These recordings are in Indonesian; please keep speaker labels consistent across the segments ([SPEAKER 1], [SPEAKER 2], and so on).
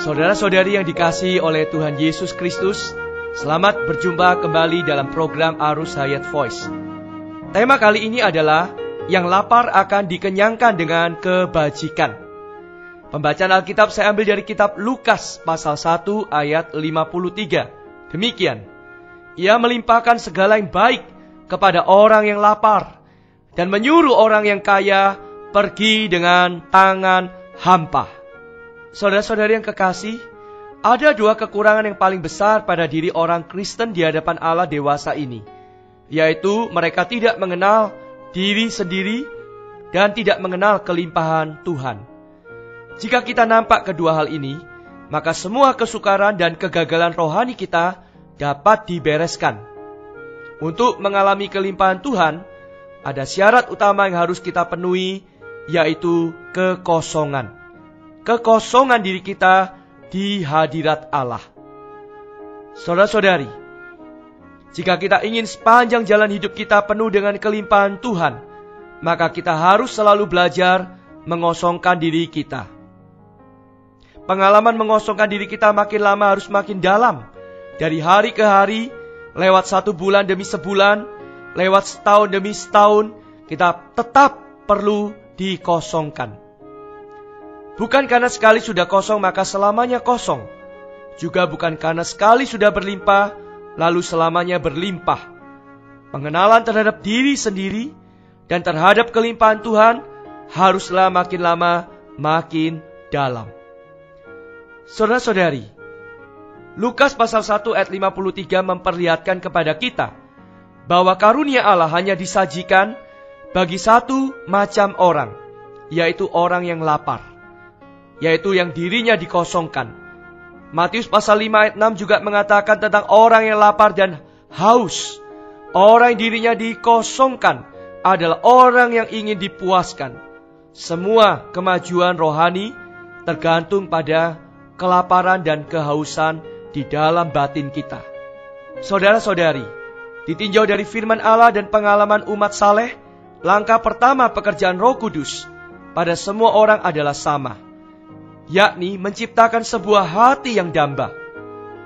[SPEAKER 1] Saudara-saudari yang dikasihi oleh Tuhan Yesus Kristus, selamat berjumpa kembali dalam program Arus Hayat Voice. Tema kali ini adalah yang lapar akan dikenyangkan dengan kebajikan. Pembacaan Alkitab saya ambil dari kitab Lukas pasal 1 ayat 53. Demikian, ia melimpahkan segala yang baik kepada orang yang lapar dan menyuruh orang yang kaya pergi dengan tangan hampa. Saudara-saudari yang kekasih, ada dua kekurangan yang paling besar pada diri orang Kristen di hadapan Allah dewasa ini, yaitu mereka tidak mengenal diri sendiri dan tidak mengenal kelimpahan Tuhan. Jika kita nampak kedua hal ini, maka semua kesukaran dan kegagalan rohani kita dapat dibereskan. Untuk mengalami kelimpahan Tuhan, ada syarat utama yang harus kita penuhi, yaitu kekosongan. Kekosongan diri kita di hadirat Allah. Saudara-saudari, jika kita ingin sepanjang jalan hidup kita penuh dengan kelimpahan Tuhan, maka kita harus selalu belajar mengosongkan diri kita. Pengalaman mengosongkan diri kita makin lama harus makin dalam. Dari hari ke hari, lewat 1 bulan demi sebulan, lewat setahun demi setahun, kita tetap perlu dikosongkan. Bukan karena sekali sudah kosong maka selamanya kosong. Juga bukan karena sekali sudah berlimpah, lalu selamanya berlimpah. Pengenalan terhadap diri sendiri dan terhadap kelimpahan Tuhan haruslah makin lama makin dalam. Saudara-saudari, Lukas pasal 1 ayat 53 memperlihatkan kepada kita bahwa karunia Allah hanya disajikan bagi satu macam orang, yaitu orang yang lapar, yaitu yang dirinya dikosongkan. Matius pasal 5 ayat 6 juga mengatakan tentang orang yang lapar dan haus. Orang yang dirinya dikosongkan adalah orang yang ingin dipuaskan. Semua kemajuan rohani tergantung pada kelaparan dan kehausan di dalam batin kita. Saudara-saudari, ditinjau dari firman Allah dan pengalaman umat saleh, langkah pertama pekerjaan Roh Kudus pada semua orang adalah sama, yakni menciptakan sebuah hati yang damba.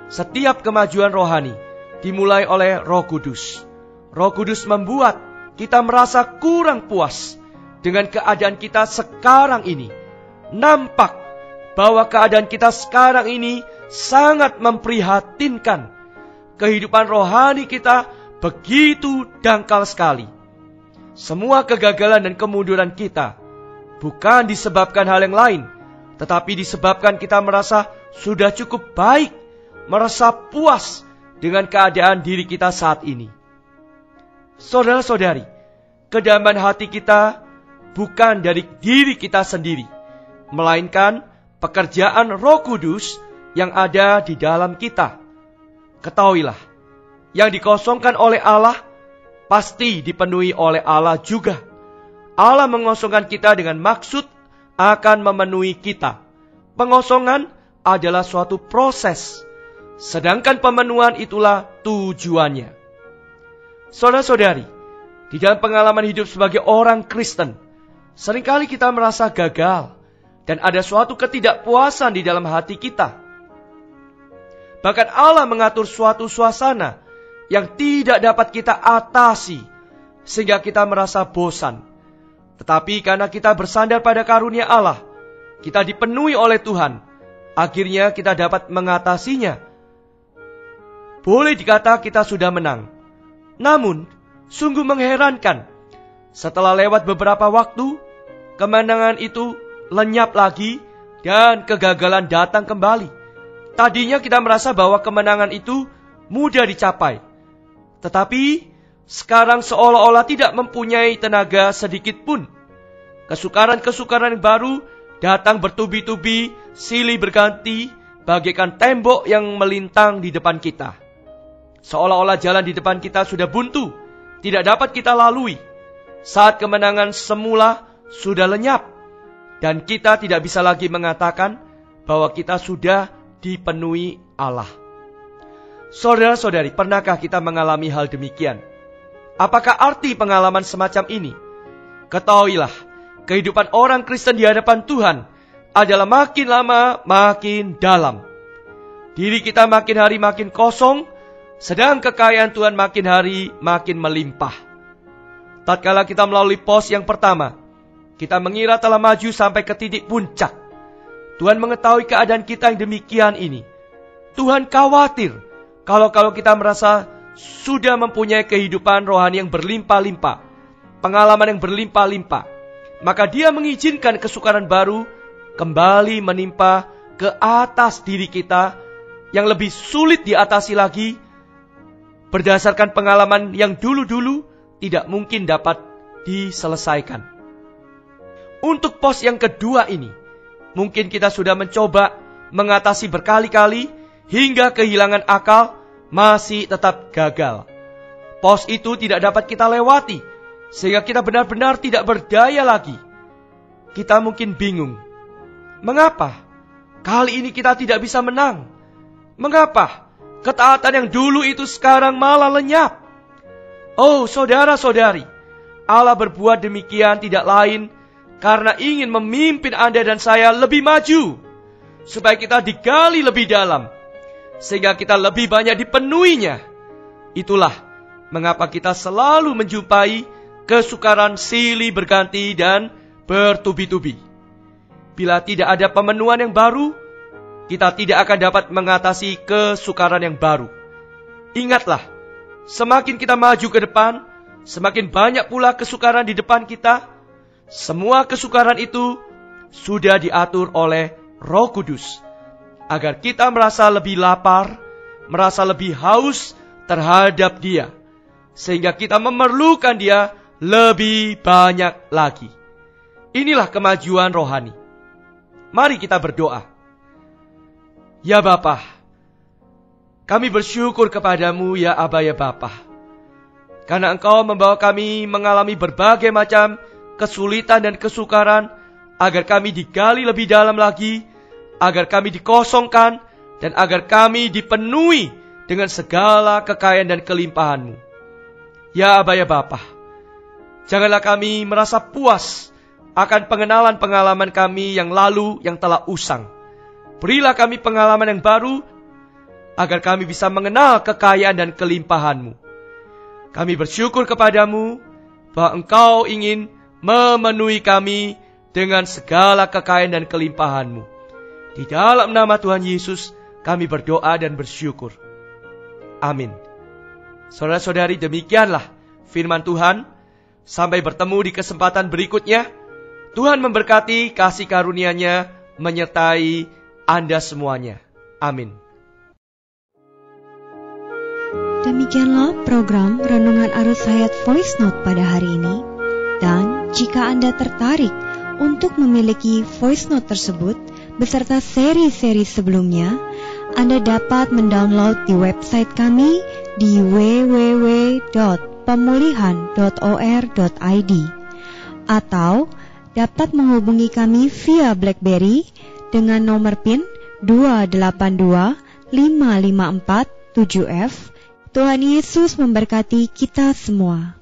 [SPEAKER 1] Setiap kemajuan rohani dimulai oleh Roh Kudus. Roh Kudus membuat kita merasa kurang puas dengan keadaan kita sekarang ini. Nampak bahwa keadaan kita sekarang ini sangat memprihatinkan. Kehidupan rohani kita begitu dangkal sekali. Semua kegagalan dan kemunduran kita bukan disebabkan hal yang lain, tetapi disebabkan kita merasa sudah cukup baik, merasa puas dengan keadaan diri kita saat ini. Saudara-saudari, kedamaian hati kita bukan dari diri kita sendiri, melainkan pekerjaan Roh Kudus yang ada di dalam kita. Ketahuilah, yang dikosongkan oleh Allah pasti dipenuhi oleh Allah juga. Allah mengosongkan kita dengan maksud akan memenuhi kita. Pengosongan adalah suatu proses, sedangkan pemenuhan itulah tujuannya. Saudara-saudari, di dalam pengalaman hidup sebagai orang Kristen, seringkali kita merasa gagal dan ada suatu ketidakpuasan di dalam hati kita. Bahkan Allah mengatur suatu suasana yang tidak dapat kita atasi sehingga kita merasa bosan. Tetapi karena kita bersandar pada karunia Allah, kita dipenuhi oleh Tuhan, akhirnya kita dapat mengatasinya. Boleh dikata kita sudah menang. Namun, sungguh mengherankan, setelah lewat beberapa waktu, kemenangan itu lenyap lagi dan kegagalan datang kembali. Tadinya kita merasa bahwa kemenangan itu mudah dicapai, tetapi sekarang seolah-olah tidak mempunyai tenaga sedikit pun. Kesukaran-kesukaran yang baru datang bertubi-tubi, silih berganti, bagaikan tembok yang melintang di depan kita. Seolah-olah jalan di depan kita sudah buntu, tidak dapat kita lalui. Saat kemenangan semula sudah lenyap, dan kita tidak bisa lagi mengatakan bahwa kita sudah dipenuhi Allah. Saudara-saudari, pernahkah kita mengalami hal demikian? Apakah arti pengalaman semacam ini? Ketahuilah, kehidupan orang Kristen di hadapan Tuhan adalah makin lama makin dalam. Diri kita makin hari makin kosong, sedang kekayaan Tuhan makin hari makin melimpah. Tatkala kita melalui pos yang pertama, kita mengira telah maju sampai ke titik puncak. Tuhan mengetahui keadaan kita yang demikian ini. Tuhan khawatir kalau kita merasa sudah mempunyai kehidupan rohani yang berlimpah-limpah, pengalaman yang berlimpah-limpah, maka Dia mengizinkan kesukaran baru kembali menimpa ke atas diri kita yang lebih sulit diatasi lagi berdasarkan pengalaman yang dulu-dulu tidak mungkin dapat diselesaikan. Untuk pos yang kedua ini, mungkin kita sudah mencoba mengatasi berkali-kali hingga kehilangan akal, masih tetap gagal. Pos itu tidak dapat kita lewati, sehingga kita benar-benar tidak berdaya lagi. Kita mungkin bingung. Mengapa kali ini kita tidak bisa menang? Mengapa ketaatan yang dulu itu sekarang malah lenyap? Oh saudara-saudari, Allah berbuat demikian tidak lain karena ingin memimpin Anda dan saya lebih maju, supaya kita digali lebih dalam, sehingga kita lebih banyak dipenuhinya. Itulah mengapa kita selalu menjumpai kesukaran silih berganti dan bertubi-tubi. Bila tidak ada pemenuhan yang baru, kita tidak akan dapat mengatasi kesukaran yang baru. Ingatlah, semakin kita maju ke depan, semakin banyak pula kesukaran di depan kita. Semua kesukaran itu sudah diatur oleh Roh Kudus, agar kita merasa lebih lapar, merasa lebih haus terhadap Dia, sehingga kita memerlukan Dia lebih banyak lagi. Inilah kemajuan rohani. Mari kita berdoa. Ya Bapa, kami bersyukur kepadamu ya Aba ya Bapa, karena Engkau membawa kami mengalami berbagai macam kesulitan dan kesukaran, agar kami digali lebih dalam lagi, agar kami dikosongkan, dan agar kami dipenuhi dengan segala kekayaan dan kelimpahan-Mu. Ya Aba ya Bapa, janganlah kami merasa puas akan pengenalan-pengalaman kami yang lalu yang telah usang. Berilah kami pengalaman yang baru, agar kami bisa mengenal kekayaan dan kelimpahan-Mu. Kami bersyukur kepadamu bahwa Engkau ingin memenuhi kami dengan segala kekayaan dan kelimpahan-Mu. Di dalam nama Tuhan Yesus kami berdoa dan bersyukur. Amin. Saudara-saudari, demikianlah firman Tuhan. Sampai bertemu di kesempatan berikutnya. Tuhan memberkati, kasih karunia-Nya menyertai Anda semuanya. Amin.
[SPEAKER 2] Demikianlah program Renungan Arus Hayat Voice Note pada hari ini. Dan jika Anda tertarik untuk memiliki voice note tersebut beserta seri-seri sebelumnya, Anda dapat mendownload di website kami di www.pemulihan.or.id atau dapat menghubungi kami via BlackBerry dengan nomor PIN 282554-7F. Tuhan Yesus memberkati kita semua.